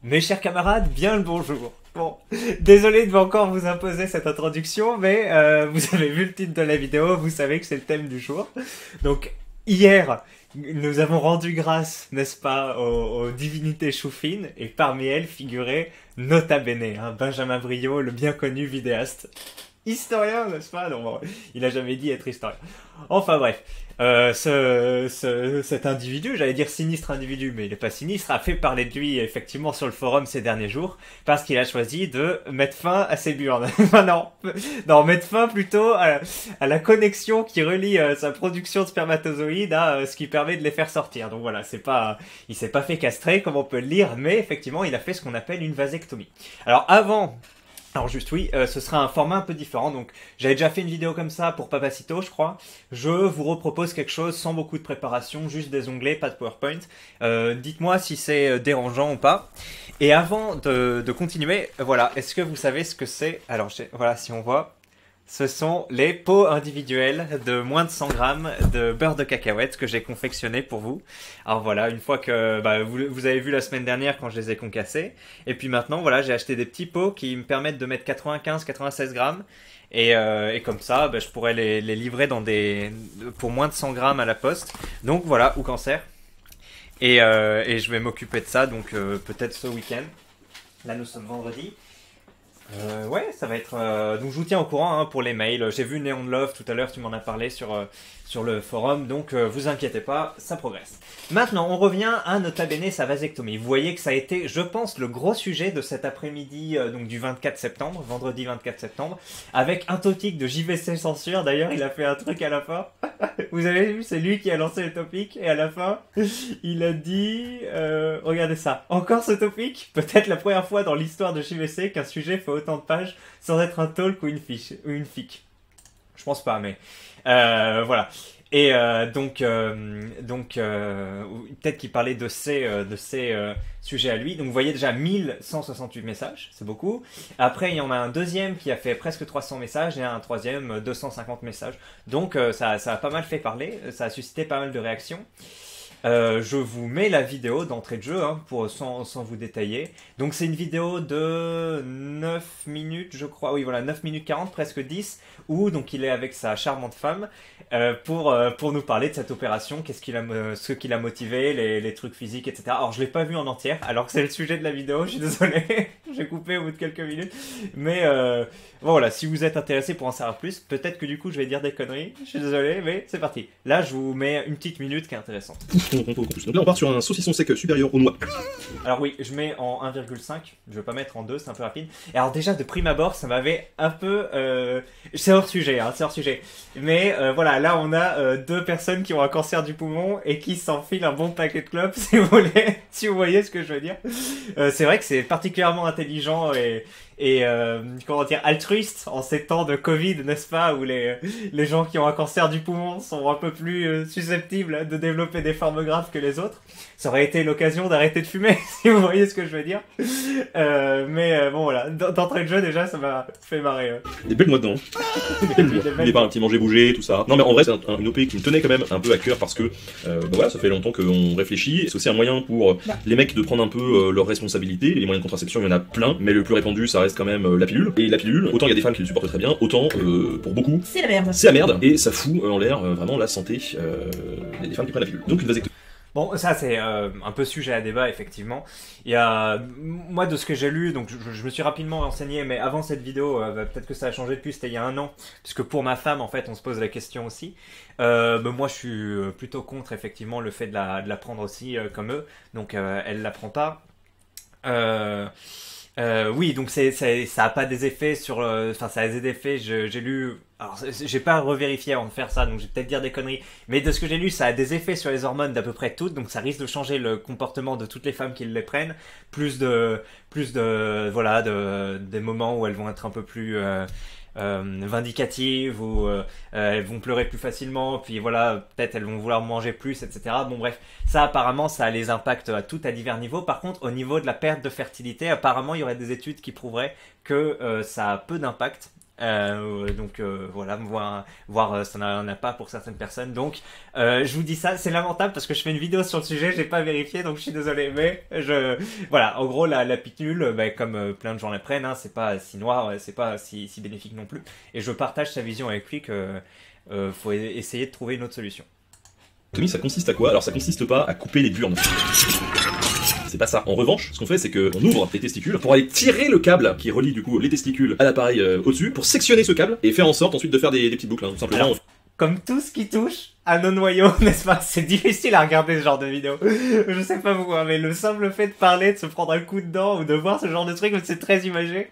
Mes chers camarades, bien le bonjour. Bon, désolé de encore vous imposer cette introduction, mais vous avez vu le titre de la vidéo, vous savez que c'est le thème du jour. Donc, hier, nous avons rendu grâce, n'est-ce pas, aux divinités choufines, et parmi elles figurait Nota Bene, hein, Benjamin Briot, le bien connu vidéaste. Historien, n'est-ce pas? Non, bon, il a jamais dit être historien. Enfin bref, cet individu, j'allais dire sinistre individu, mais il n'est pas sinistre, a fait parler de lui effectivement sur le forum ces derniers jours, parce qu'il a choisi de mettre fin à ses burnes. Enfin non, mettre fin plutôt à la connexion qui relie sa production de spermatozoïdes à ce qui permet de les faire sortir. Donc voilà, il s'est pas fait castrer comme on peut le lire, mais effectivement il a fait ce qu'on appelle une vasectomie. Alors juste oui, ce sera un format un peu différent, donc j'avais déjà fait une vidéo comme ça pour Papacito je crois. Je vous repropose quelque chose sans beaucoup de préparation, juste des onglets, pas de PowerPoint. Dites-moi si c'est dérangeant ou pas. Et avant de continuer, voilà, est-ce que vous savez ce que c'est? Alors voilà, si on voit, ce sont les pots individuels de moins de 100 grammes de beurre de cacahuète que j'ai confectionné pour vous. Alors voilà, une fois que vous avez vu la semaine dernière quand je les ai concassés. Et puis maintenant, voilà, j'ai acheté des petits pots qui me permettent de mettre 95-96 grammes. Et comme ça, je pourrais les livrer pour moins de 100 grammes à la poste. Donc voilà, ou cancer. Et je vais m'occuper de ça, donc peut-être ce week-end. Là, nous sommes vendredi. Ouais, ça va être. Donc je vous tiens au courant hein, pour les mails. J'ai vu Neon Love tout à l'heure, tu m'en as parlé sur le forum, donc vous inquiétez pas, ça progresse. Maintenant, on revient à Nota Bene, sa vasectomie. Vous voyez que ça a été, je pense, le gros sujet de cet après-midi, donc du 24 septembre, vendredi 24 septembre, avec un topic de JVC Censure. D'ailleurs, il a fait un truc à la fin. Vous avez vu, c'est lui qui a lancé le topic, et à la fin, il a dit, regardez ça, encore ce topic, peut-être la première fois dans l'histoire de JVC qu'un sujet fait autant de pages sans être un talk ou une fic. Je pense pas, mais voilà. Et peut-être qu'il parlait de ces sujets à lui. Donc vous voyez déjà 1168 messages, c'est beaucoup. Après il y en a un deuxième qui a fait presque 300 messages et un troisième 250 messages. Donc ça a pas mal fait parler, ça a suscité pas mal de réactions. Je vous mets la vidéo d'entrée de jeu hein, sans vous détailler. Donc c'est une vidéo de 9 minutes je crois, oui voilà 9 minutes 40, presque 10, où donc il est avec sa charmante femme pour nous parler de cette opération, ce qui l'a motivé, les trucs physiques, etc. Alors je l'ai pas vu en entière, alors que c'est le sujet de la vidéo, je suis désolé, j'ai coupé au bout de quelques minutes. Mais voilà, si vous êtes intéressé pour en savoir plus, peut-être que du coup je vais dire des conneries, je suis désolé, mais c'est parti. Là je vous mets une petite minute qui est intéressante. Donc là on part sur un saucisson sec supérieur aux noix. Alors oui, je mets en 1,5, je vais pas mettre en 2, c'est un peu rapide. Et alors déjà de prime abord, ça m'avait un peu... C'est hors sujet, hein, c'est hors sujet. Mais voilà, là on a deux personnes qui ont un cancer du poumon et qui s'enfilent un bon paquet de clopes, si vous voulez, si vous voyez ce que je veux dire. C'est vrai que c'est particulièrement intelligent et comment dire, altruiste en ces temps de Covid, n'est-ce pas, où les gens qui ont un cancer du poumon sont un peu plus susceptibles de développer des formes graves que les autres. Ça aurait été l'occasion d'arrêter de fumer, si vous voyez ce que je veux dire. Mais bon voilà, d'entrée de jeu déjà, ça m'a fait marrer. Des belles noix dedans. Il est pas un petit manger-bouger, tout ça. Non mais en vrai c'est une OP qui me tenait quand même un peu à cœur parce que voilà, ça fait longtemps qu'on réfléchit. C'est aussi un moyen pour les mecs de prendre un peu leurs responsabilités. Les moyens de contraception, il y en a plein, mais le plus répandu ça reste quand même la pilule. Et la pilule, autant il y a des femmes qui le supportent très bien, autant pour beaucoup c'est la merde. C'est la merde et ça fout en l'air vraiment la santé des femmes qui prennent la pilule. Donc une vasectomie. Bon, ça c'est un peu sujet à débat effectivement. Il y a moi de ce que j'ai lu, donc je me suis rapidement renseigné, mais avant cette vidéo, peut-être que ça a changé depuis, c'était il y a un an, puisque pour ma femme en fait, on se pose la question aussi. Moi, je suis plutôt contre effectivement le fait de la prendre aussi comme eux, donc elle la prend pas. Oui, donc ça a pas des effets sur, enfin ça a des effets. J'ai lu, alors j'ai pas revérifié avant de faire ça, donc je vais peut-être dire des conneries. Mais de ce que j'ai lu, ça a des effets sur les hormones d'à peu près toutes, donc ça risque de changer le comportement de toutes les femmes qui les prennent. Plus de voilà, des moments où elles vont être un peu plus vindicatives, ou elles vont pleurer plus facilement, puis voilà, peut-être elles vont vouloir manger plus, etc. Bon bref, ça apparemment ça a les impacts à tout à divers niveaux. Par contre, au niveau de la perte de fertilité, apparemment il y aurait des études qui prouveraient que ça a peu d'impact. Donc voilà, voir ça n'en a pas pour certaines personnes. Donc je vous dis ça, c'est lamentable parce que je fais une vidéo sur le sujet, j'ai pas vérifié, donc je suis désolé, mais voilà, en gros la pilule, comme plein de gens l'apprennent, hein, c'est pas si noir, c'est pas si bénéfique non plus. Et je partage sa vision avec lui que faut essayer de trouver une autre solution. Tommy, ça consiste à quoi? Alors ça consiste pas à couper les burnes. C'est pas ça. En revanche, ce qu'on fait, c'est qu'on ouvre les testicules pour aller tirer le câble qui relie du coup les testicules à l'appareil au-dessus, pour sectionner ce câble et faire en sorte ensuite de faire des petites boucles, hein, tout simplement. Alors, comme tout ce qui touche à nos noyaux, n'est-ce pas? C'est difficile à regarder ce genre de vidéo. Je sais pas pourquoi, mais le simple fait de parler, de se prendre un coup dedans ou de voir ce genre de truc, c'est très imagé.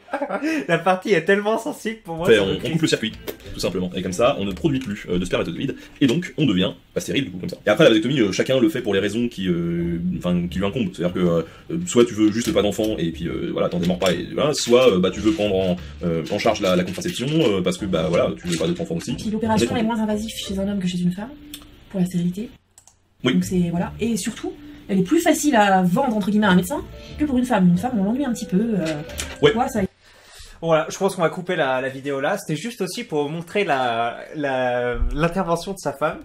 La partie est tellement sensible pour moi. On coupe le circuit, tout simplement. Et comme ça, on ne produit plus de spermatozoïdes et donc on devient pas stérile du coup comme ça. Et après la vasectomie, chacun le fait pour les raisons qui lui incombent. C'est-à-dire que soit tu veux juste pas d'enfant et puis voilà, t'en démords pas et voilà, soit tu veux prendre en charge la contraception parce que voilà, tu veux pas d'autres enfants aussi. Puis l'opération est moins invasive chez un homme que chez une femme. Pour la stérilité. Oui. Donc c'est voilà. Et surtout, elle est plus facile à vendre entre guillemets à un médecin que pour une femme. Une femme, on l'ennuie un petit peu. Ouais. Ça... Voilà, je pense qu'on va couper la vidéo là. C'était juste aussi pour montrer l'intervention de sa femme.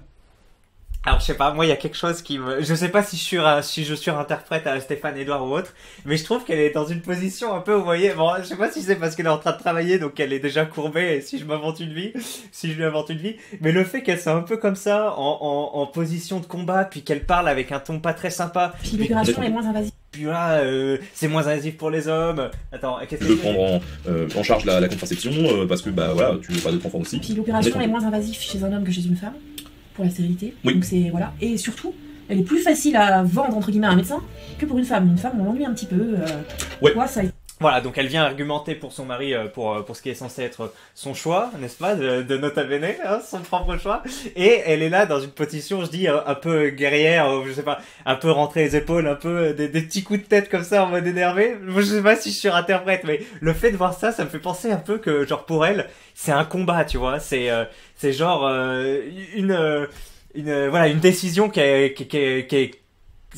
Alors je sais pas, moi il y a quelque chose qui me... Je sais pas si je surinterprète à Stéphane Edouard ou autre, mais je trouve qu'elle est dans une position un peu, vous voyez, bon, je sais pas si c'est parce qu'elle est en train de travailler, donc elle est déjà courbée, et si je lui invente une vie, mais le fait qu'elle soit un peu comme ça, en position de combat, puis qu'elle parle avec un ton pas très sympa... Puis l'opération est moins invasive. Puis là, c'est moins invasif pour les hommes. Attends, qu'est-ce que tu veux prendre en charge la contraception parce que voilà, tu veux pas d'autres enfants aussi. Puis l'opération est moins invasive chez un homme que chez une femme. Pour la stérilité. Oui. Donc c'est voilà. Et surtout, elle est plus facile à vendre entre guillemets à un médecin que pour une femme. Une femme, on l'ennuie un petit peu. Ouais. Ça... Voilà, donc elle vient argumenter pour son mari pour ce qui est censé être son choix, n'est-ce pas, de Nota Bene, hein, son propre choix. Et elle est là dans une position, je dis, un peu guerrière, je sais pas, un peu rentrer les épaules, un peu des petits coups de tête comme ça en mode énervé. Je sais pas si je surinterprète, mais le fait de voir ça, ça me fait penser un peu que, genre, pour elle, c'est un combat, tu vois. C'est genre une décision qui est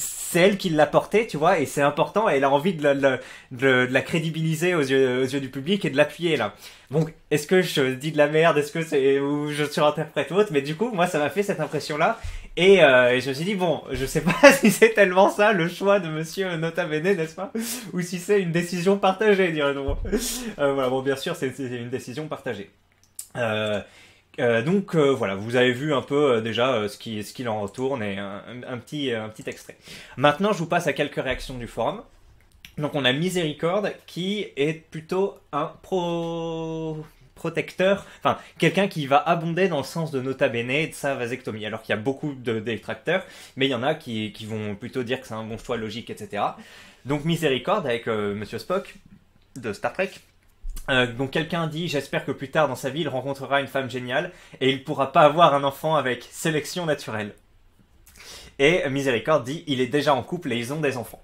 c'est elle qui l'a portée, tu vois, et c'est important, et elle a envie de la crédibiliser aux yeux du public et de l'appuyer, là. Bon, est-ce que je dis de la merde, est-ce que ou je surinterprète ou autre, mais du coup, moi, ça m'a fait cette impression-là, et je me suis dit, bon, je sais pas si c'est tellement ça, le choix de monsieur Nota Bene, n'est-ce pas, ou si c'est une décision partagée, dirais-nous. Voilà, bon, bien sûr, c'est une décision partagée. Donc voilà, vous avez vu un peu déjà ce qu'il en retourne et un petit extrait. Maintenant, je vous passe à quelques réactions du forum. Donc on a Miséricorde qui est plutôt un protecteur, enfin quelqu'un qui va abonder dans le sens de Nota Bene et de sa vasectomie, alors qu'il y a beaucoup de détracteurs, mais il y en a qui vont plutôt dire que c'est un bon choix logique, etc. Donc Miséricorde avec Monsieur Spock de Star Trek. Donc quelqu'un dit, j'espère que plus tard dans sa vie il rencontrera une femme géniale et il pourra pas avoir un enfant avec sélection naturelle. Et Miséricorde dit, il est déjà en couple et ils ont des enfants.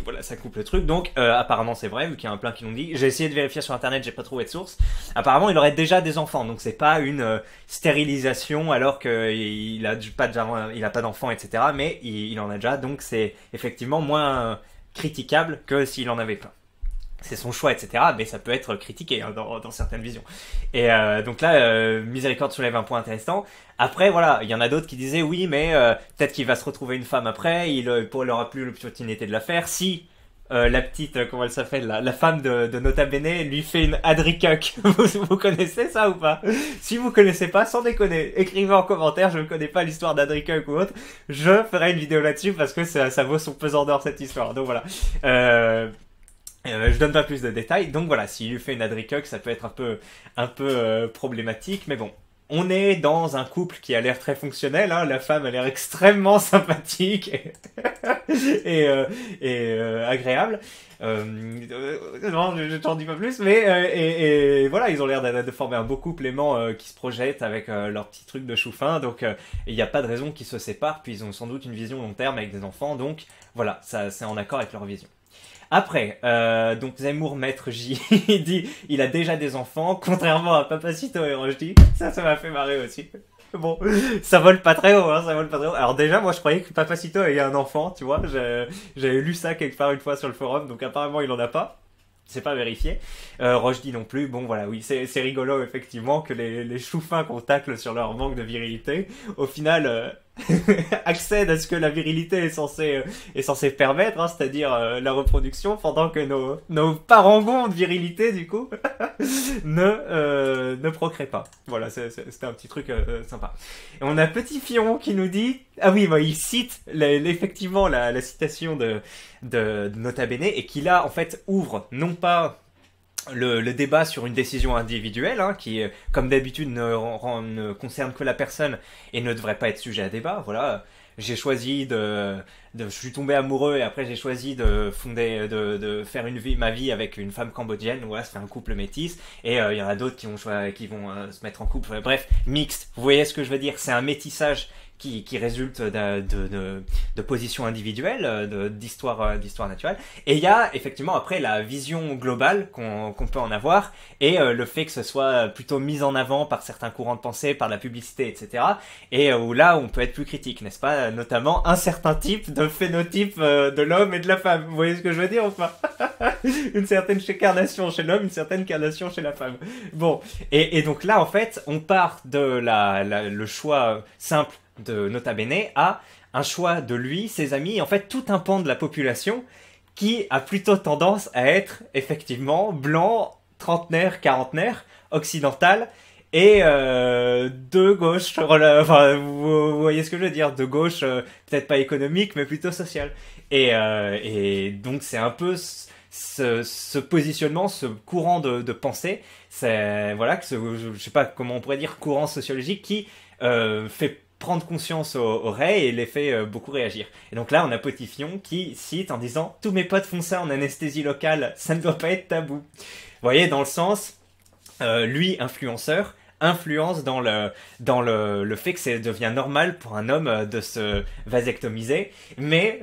Voilà, ça coupe le truc. Donc apparemment c'est vrai, vu qu'il y a un plein qui l'ont dit. J'ai essayé de vérifier sur internet, j'ai pas trouvé de source. Apparemment il aurait déjà des enfants, donc c'est pas une stérilisation alors qu'il a pas d'enfants, etc. Mais il en a déjà, donc c'est effectivement moins critiquable que s'il en avait plein. C'est son choix, etc. Mais ça peut être critiqué hein, dans certaines visions. Et donc là, Miséricorde soulève un point intéressant. Après, voilà, il y en a d'autres qui disaient oui, mais peut-être qu'il va se retrouver une femme après. Il n'aura plus l'opportunité de la faire. Si la petite, comment elle s'appelle, la femme de Nota Bene lui fait une Adricuck. Vous connaissez ça ou pas? Si vous connaissez pas, sans déconner, écrivez en commentaire. Je ne connais pas l'histoire d'Adricuck ou autre. Je ferai une vidéo là-dessus parce que ça vaut son pesant d'or cette histoire. Donc voilà. Je donne pas plus de détails, donc voilà, s'il lui fait une Adricuck, ça peut être un peu problématique, mais bon. On est dans un couple qui a l'air très fonctionnel, hein. La femme a l'air extrêmement sympathique et agréable. Non, je t'en dis pas plus, mais et voilà, ils ont l'air de former un beau couple aimant qui se projette avec leur petit truc de chou fin, donc il n'y a pas de raison qu'ils se séparent, puis ils ont sans doute une vision long terme avec des enfants, donc voilà, ça c'est en accord avec leur vision. Après, donc Zemmour Maître J dit il a déjà des enfants, contrairement à Papacito et Rochdi. Ça m'a fait marrer aussi. Bon, ça vole pas très haut, hein, ça vole pas très haut. Alors déjà, moi je croyais que Papacito avait un enfant, tu vois. J'avais lu ça quelque part une fois sur le forum, donc apparemment il en a pas. c'est pas vérifié. Rushdie non plus. Bon voilà, oui, c'est rigolo effectivement que les choux-fins qu'on tacle sur leur manque de virilité, au final accèdent à ce que la virilité est censée permettre, hein, c'est-à-dire la reproduction, pendant que nos parangons de virilité du coup ne procréent pas. Voilà, c'était un petit truc sympa. Et on a Petit Fion qui nous dit, ah oui, bah, il cite effectivement la citation de Nota Bene, et qui là en fait ouvre non pas le débat sur une décision individuelle, hein, qui, comme d'habitude, ne concerne que la personne et ne devrait pas être sujet à débat. Voilà, j'ai choisi je suis tombé amoureux et après j'ai choisi de faire ma vie avec une femme cambodgienne. Voilà, c'est un couple métis. Et il y en a d'autres qui vont se mettre en couple. Bref, mixte. Vous voyez ce que je veux dire? C'est un métissage qui résulte de positions individuelles, d'histoire naturelle. Et il y a effectivement après la vision globale qu'on peut en avoir, et le fait que ce soit plutôt mis en avant par certains courants de pensée, par la publicité, etc. Et où là on peut être plus critique, n'est-ce pas? Notamment un certain type de phénotype de l'homme et de la femme. Vous voyez ce que je veux dire, enfin? Une certaine carnation chez l'homme, une certaine carnation chez la femme. Bon, et donc là en fait on part de le choix simple de Nota Bene à un choix de lui, ses amis, et en fait tout un pan de la population qui a plutôt tendance à être effectivement blanc, trentenaire, quarantenaire, occidental, et de gauche, enfin vous voyez ce que je veux dire, de gauche, peut-être pas économique, mais plutôt social. Et donc c'est un peu ce positionnement, ce courant de pensée, c'est voilà, je sais pas comment on pourrait dire, courant sociologique qui fait prendre conscience au Ray et les fait beaucoup réagir. Et donc là, on a Petit Fion qui cite en disant « Tous mes potes font ça en anesthésie locale, ça ne doit pas être tabou. » Vous voyez, dans le sens, lui, influenceur, influence dans le fait que ça devient normal pour un homme de se vasectomiser, mais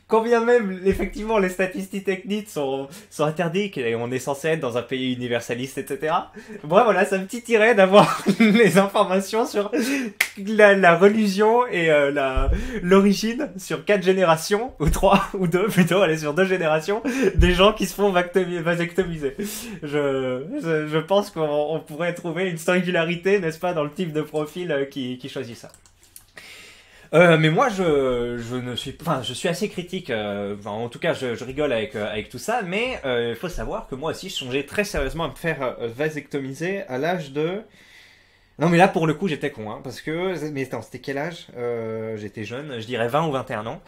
quand bien même effectivement les statistiques techniques sont interdites et on est censé être dans un pays universaliste, etc. Bon, voilà, ça me titillerait d'avoir les informations sur la religion et l'origine sur 4 générations, ou 3, ou 2 plutôt, allez, sur 2 générations, des gens qui se font vasectomiser. Je pense qu'on pourrait trouver une singularité, n'est-ce pas, dans le type de profil qui choisit ça. Mais moi, je suis assez critique. En tout cas, je rigole avec tout ça. Mais il faut savoir que moi aussi, je songeais très sérieusement à me faire vasectomiser à l'âge de. Non, mais là, pour le coup, j'étais con, hein, parce que. Mais attends, c'était quel âge? J'étais jeune, je dirais 20 ou 21 ans.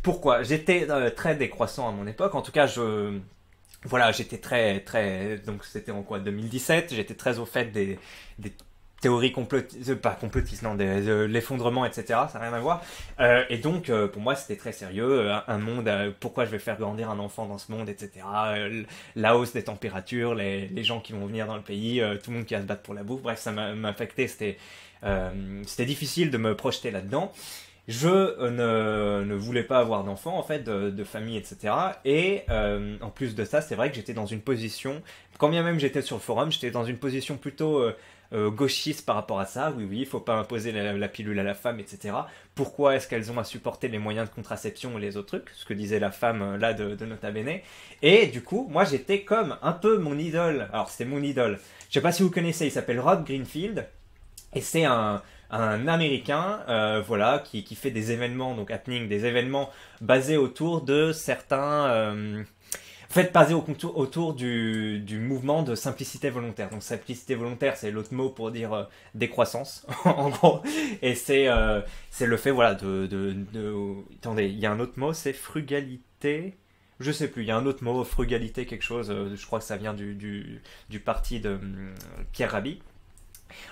Pourquoi? J'étais très décroissant à mon époque. En tout cas, voilà, j'étais très, très. Donc, c'était en quoi? 2017. J'étais très au fait des théories complotistes, pas complotistes, non, de l'effondrement, etc. Ça n'a rien à voir. Et donc, pour moi, c'était très sérieux. Un monde, pourquoi je vais faire grandir un enfant dans ce monde, etc. La hausse des températures, les gens qui vont venir dans le pays, tout le monde qui va se battre pour la bouffe. Bref, ça m'affectait. C'était difficile de me projeter là-dedans. Je ne voulais pas avoir d'enfant, en fait, de famille, etc. Et en plus de ça, c'est vrai que j'étais dans une position, quand bien même j'étais sur le forum, j'étais dans une position plutôt gauchiste par rapport à ça. Oui, il faut pas imposer la pilule à la femme, etc. Pourquoi est-ce qu'elles ont à supporter les moyens de contraception et les autres trucs? Ce que disait la femme là de Nota Bene. Et du coup, moi j'étais comme un peu mon idole. Alors c'était mon idole. Je sais pas si vous connaissez, il s'appelle Rod Greenfield. Et c'est un Américain, voilà, qui fait des événements, donc happening, des événements basés autour de certains, en fait, basés autour du mouvement de simplicité volontaire. Donc simplicité volontaire, c'est l'autre mot pour dire décroissance, en gros. Et c'est le fait, voilà, attendez, il y a un autre mot, c'est frugalité. Je sais plus, il y a un autre mot, frugalité quelque chose. Je crois que ça vient du parti de Pierre Rabhi.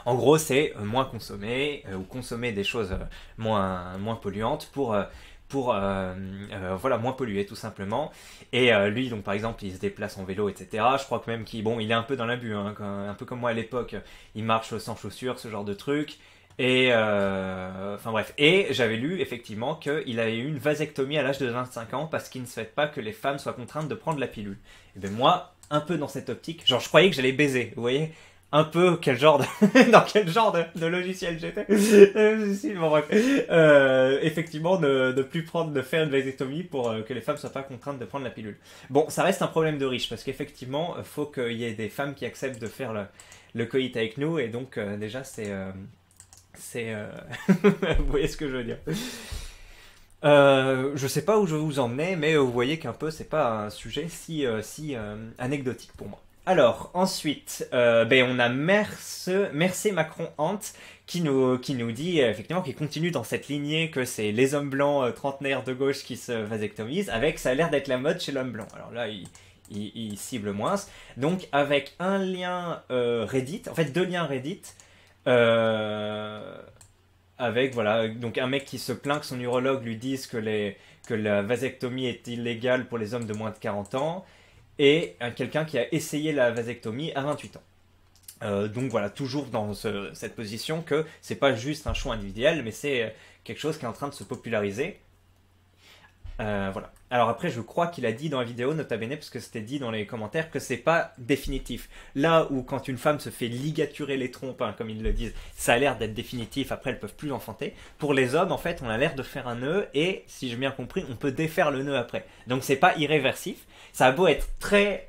En gros, c'est moins consommer ou consommer des choses moins polluantes pour voilà, moins polluer tout simplement. Et lui, donc par exemple, il se déplace en vélo, etc. Je crois que même il est un peu dans l'abus, hein, un peu comme moi à l'époque. Il marche sans chaussures, ce genre de truc. Et enfin bref. Et j'avais lu effectivement qu'il avait eu une vasectomie à l'âge de 25 ans parce qu'il ne souhaite pas que les femmes soient contraintes de prendre la pilule. Et bien moi, un peu dans cette optique, genre je croyais que j'allais baiser, vous voyez. un peu quel genre dans quel genre de logiciel j'étais. Bon, bref. Effectivement, de faire une vasectomie pour que les femmes soient pas contraintes de prendre la pilule. Bon, ça reste un problème de riche parce qu'effectivement, faut qu'il y ait des femmes qui acceptent de faire le coït avec nous et donc déjà c'est vous voyez ce que je veux dire. Je sais pas où je vais vous emmener, mais vous voyez qu'un peu c'est pas un sujet si anecdotique pour moi. Alors, ensuite, on a Mercé Macron Hant qui nous dit, effectivement, qui continue dans cette lignée que c'est les hommes blancs trentenaires de gauche qui se vasectomisent, avec ça a l'air d'être la mode chez l'homme blanc. Alors là, il cible moins. Donc, avec un lien Reddit, en fait, 2 liens Reddit, avec, voilà, donc un mec qui se plaint que son urologue lui dise que la vasectomie est illégale pour les hommes de moins de 40 ans, et quelqu'un qui a essayé la vasectomie à 28 ans. Donc voilà, toujours dans cette position que c'est pas juste un choix individuel, mais c'est quelque chose qui est en train de se populariser. Voilà. Alors après, je crois qu'il a dit dans la vidéo, nota bene, parce que c'était dit dans les commentaires, que c'est pas définitif. Là où quand une femme se fait ligaturer les trompes, hein, comme ils le disent, ça a l'air d'être définitif, après elles peuvent plus enfanter. Pour les hommes, en fait, on a l'air de faire un nœud, et si j'ai bien compris, on peut défaire le nœud après. Donc c'est pas irréversif. Ça a beau être très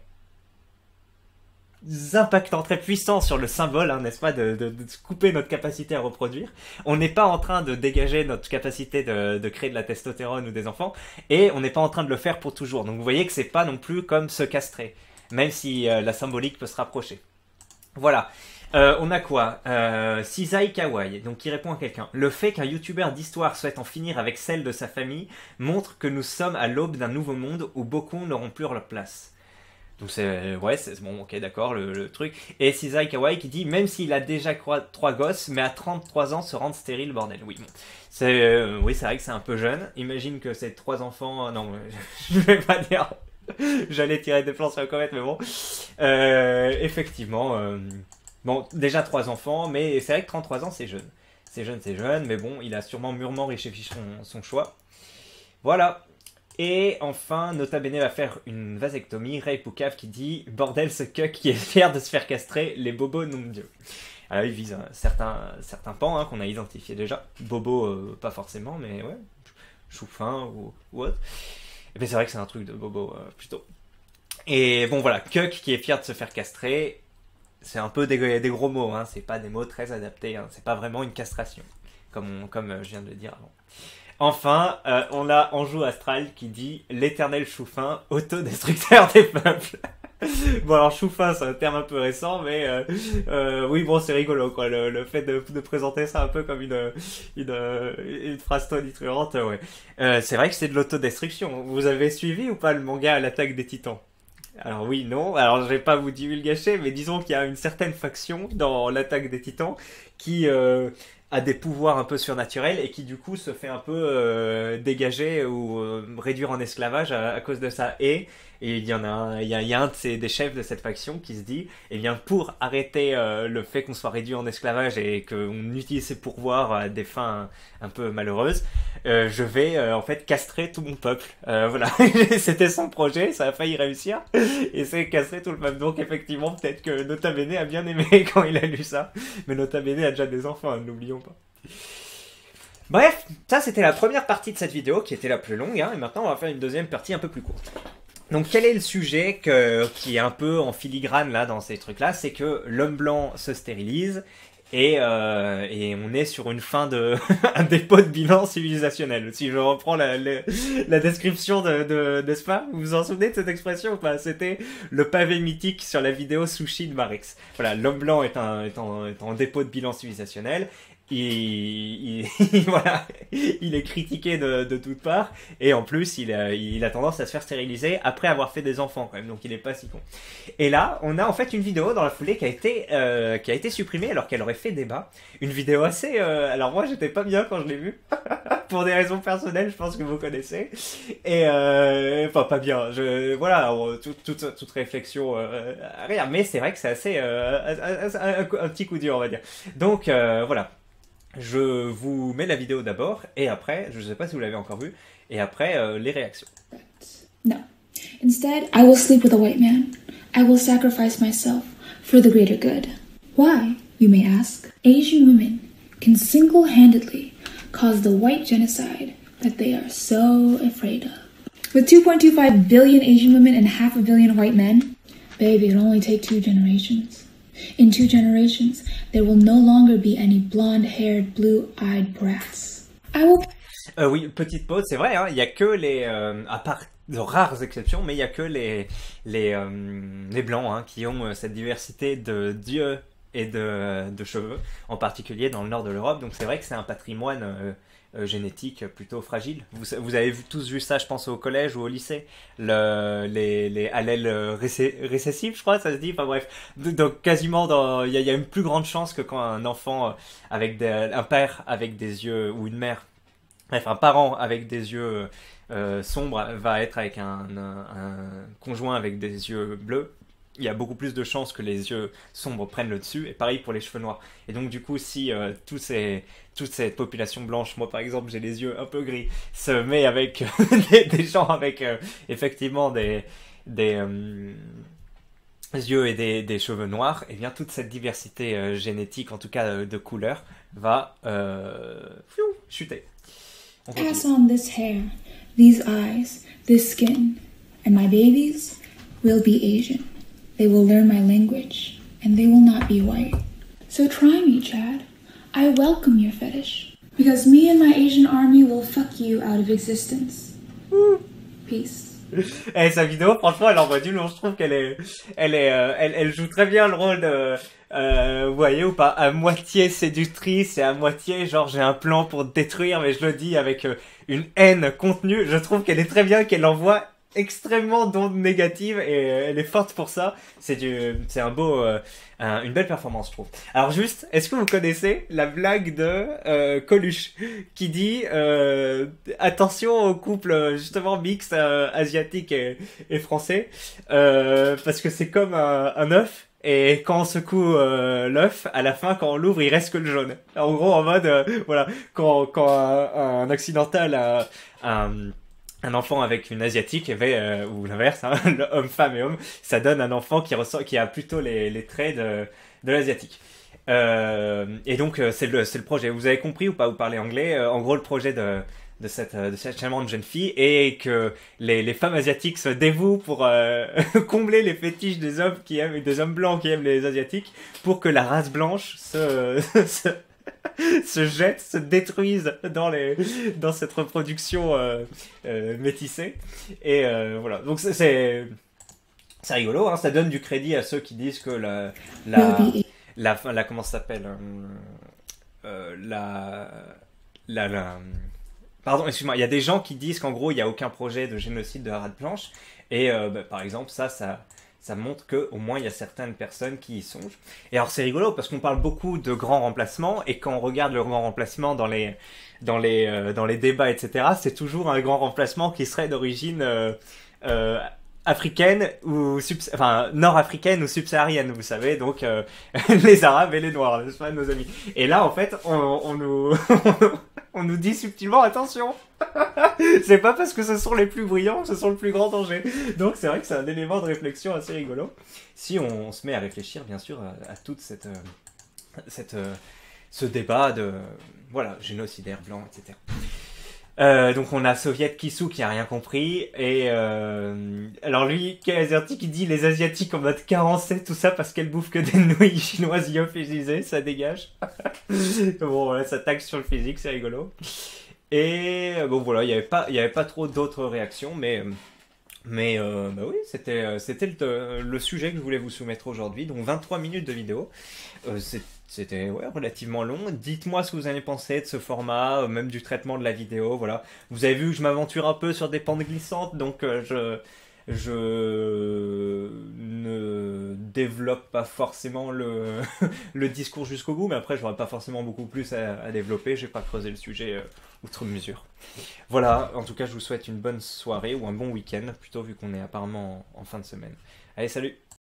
impactant, très puissant sur le symbole, hein, n'est-ce pas, de couper notre capacité à reproduire. On n'est pas en train de dégager notre capacité de créer de la testostérone ou des enfants, et on n'est pas en train de le faire pour toujours. Donc vous voyez que c'est pas non plus comme se castrer, même si la symbolique peut se rapprocher. Voilà. On a quoi Sisai Kawaii, donc qui répond à quelqu'un. Le fait qu'un youtubeur d'histoire souhaite en finir avec celle de sa famille montre que nous sommes à l'aube d'un nouveau monde où beaucoup n'auront plus leur place. Donc c'est bon, ok, d'accord, le truc. Et Sisai Kawaii qui dit, même s'il a déjà 3 gosses, mais à 33 ans se rendre stérile, bordel. Oui, bon. Oui, c'est vrai que c'est un peu jeune. Imagine que c'est 3 enfants. Non, je vais pas dire. J'allais tirer des plans sur la comète, mais bon. Effectivement. Bon, déjà 3 enfants, mais c'est vrai que 33 ans, c'est jeune. C'est jeune, mais bon, il a sûrement mûrement réfléchi son choix. Voilà. Et enfin, Nota Bene va faire une vasectomie. Ray Poucave qui dit « Bordel, ce cuck qui est fier de se faire castrer, les bobos non Dieu ». Alors il vise certains pans, hein, qu'on a identifiés déjà. Bobo, pas forcément, mais ouais, chou-fin ou autre. Et bien c'est vrai que c'est un truc de bobo, plutôt. Et bon voilà, cuck qui est fier de se faire castrer, c'est un peu des gros mots, hein, c'est pas des mots très adaptés, hein, c'est pas vraiment une castration, comme je viens de le dire avant. Enfin, on a Anjou Astral qui dit « L'éternel choufin, autodestructeur des peuples ». Bon alors choufin c'est un terme un peu récent, mais oui bon c'est rigolo quoi, le fait de présenter ça un peu comme une phrase tonitruante, ouais. C'est vrai que c'est de l'autodestruction. Vous avez suivi ou pas le manga à l'attaque des titans? Alors oui, non, alors je vais pas vous divulgacher, mais disons qu'il y a une certaine faction dans l'attaque des titans qui a des pouvoirs un peu surnaturels et qui du coup se fait un peu dégager ou réduire en esclavage à cause de ça. Et il y a un des chefs de cette faction qui se dit, eh bien pour arrêter le fait qu'on soit réduit en esclavage et qu'on utilise ses pouvoirs à des fins un peu malheureuses, je vais en fait castrer tout mon peuple. Voilà, c'était son projet, ça a failli réussir, et c'est castrer tout le peuple. Donc effectivement, peut-être que Nota Bene a bien aimé quand il a lu ça, mais Nota Bene a déjà des enfants, hein, n'oublions pas. Bref, ça c'était la première partie de cette vidéo qui était la plus longue, hein, et maintenant on va faire une deuxième partie un peu plus courte. Donc quel est le sujet qui est un peu en filigrane là dans ces trucs là, c'est que l'homme blanc se stérilise et on est sur une fin de un dépôt de bilan civilisationnel. Si je reprends la description n'est-ce pas, vous vous en souvenez de cette expression ou pas? C'était le pavé mythique sur la vidéo Sushi de Marx. Voilà, l'homme blanc est en dépôt de bilan civilisationnel. Voilà, il est critiqué de toutes parts, et en plus il a tendance à se faire stériliser après avoir fait des enfants quand même, donc il est pas si con. Et là on a en fait une vidéo dans la foulée qui a été supprimée alors qu'elle aurait fait débat, une vidéo assez alors moi j'étais pas bien quand je l'ai vue pour des raisons personnelles, je pense que vous connaissez, et enfin pas bien, voilà, toute réflexion rien, mais c'est vrai que c'est assez un petit coup dur on va dire. Donc voilà. Je vous mets la vidéo d'abord, et après, je ne sais pas si vous l'avez encore vue, et après, les réactions. No. Instead, I will sleep with a white man. I will sacrifice myself for the greater good. Why, you may ask? Asian women can single-handedly cause the white genocide that they are so afraid of. With 2.25 billion Asian women and half a billion white men, baby, it'll only take 2 generations. In 2 generations, there will no longer be any blonde-haired, blue-eyed brats. I will... Oui, petite pause, c'est vrai, hein, il y a que les... à part de rares exceptions, mais il y a que les blancs hein, qui ont cette diversité de dieux et de cheveux, en particulier dans le nord de l'Europe. Donc c'est vrai que c'est un patrimoine génétique plutôt fragile. Vous avez tous vu ça, je pense, au collège ou au lycée, les allèles récessifs, je crois, ça se dit. Enfin bref, donc quasiment, il y a une plus grande chance que quand un enfant avec un père avec des yeux ou une mère, bref, un parent avec des yeux sombres va être avec un conjoint avec des yeux bleus. Il y a beaucoup plus de chances que les yeux sombres prennent le dessus, et pareil pour les cheveux noirs. Et donc du coup, si toute cette population blanche, moi par exemple j'ai les yeux un peu gris, se met avec des gens avec effectivement des yeux et des cheveux noirs, et bien toute cette diversité génétique, en tout cas de couleur, va chuter. Pass on this hair, these eyes, this skin, and my babies will be Asian. They will learn my language, and they will not be white. So try me, Chad. I welcome your fetish. Because me and my Asian army will fuck you out of existence. Peace. Et sa vidéo, franchement, elle envoie du lourd. Je trouve elle joue très bien le rôle de, vous voyez ou pas, à moitié séductrice et à moitié genre j'ai un plan pour te détruire, mais je le dis avec une haine contenue. Je trouve qu'elle est très bien, qu'elle envoie extrêmement d'ondes négatives et elle est forte pour ça. C'est un beau, une belle performance, je trouve. Alors juste, est-ce que vous connaissez la blague de Coluche qui dit attention au couple justement mixte asiatique et français parce que c'est comme un œuf. Et quand on secoue l'œuf, à la fin, quand on l'ouvre, il reste que le jaune. En gros, en mode, voilà, quand un occidental a un enfant avec une asiatique, ou l'inverse, hein, homme-femme et homme, ça donne un enfant qui a plutôt les traits de l'asiatique. Et donc, c'est le projet. Vous avez compris ou pas, vous parlez anglais? En gros, le projet de cette charmante jeune fille et que les femmes asiatiques se dévouent pour combler les fétiches des hommes blancs qui aiment les asiatiques, pour que la race blanche se jette, se détruise dans cette reproduction métissée. Et voilà. Donc c'est rigolo, hein. Ça donne du crédit à ceux qui disent que la comment ça s'appelle pardon, excuse-moi, il y a des gens qui disent qu'en gros il n'y a aucun projet de génocide de la race blanche, et par exemple ça montre qu'au moins il y a certaines personnes qui y songent. Et alors c'est rigolo parce qu'on parle beaucoup de grands remplacements, et quand on regarde le grand remplacement dans les débats, etc., c'est toujours un grand remplacement qui serait d'origine africaine ou nord-africaine ou subsaharienne, vous savez, donc les Arabes et les Noirs, n'est-ce pas, nos amis. Et là en fait on nous dit subtilement attention. C'est pas parce que ce sont les plus brillants que ce sont le plus grand danger. Donc c'est vrai que c'est un élément de réflexion assez rigolo, si on se met à réfléchir bien sûr à toute ce débat de voilà, génocidaire blanc, etc. Donc on a Soviet Kissou qui a rien compris, et alors lui qui est asiatique, il dit les asiatiques en mode carencé, tout ça parce qu'elles bouffent que des nouilles chinoises lyophilisées, ça dégage. Bon voilà, ça taxe sur le physique, c'est rigolo. Et bon voilà, il y avait pas trop d'autres réactions, mais bah oui, c'était le sujet que je voulais vous soumettre aujourd'hui. Donc 23 minutes de vidéo. C'était relativement long. Dites-moi ce que vous en avez pensé de ce format, même du traitement de la vidéo. Voilà. Vous avez vu que je m'aventure un peu sur des pentes glissantes, donc je ne développe pas forcément le discours jusqu'au bout, mais après j'aurais pas forcément beaucoup plus à développer. J'ai pas creusé le sujet outre mesure. Voilà, en tout cas je vous souhaite une bonne soirée ou un bon week-end, plutôt vu qu'on est apparemment en fin de semaine. Allez, salut!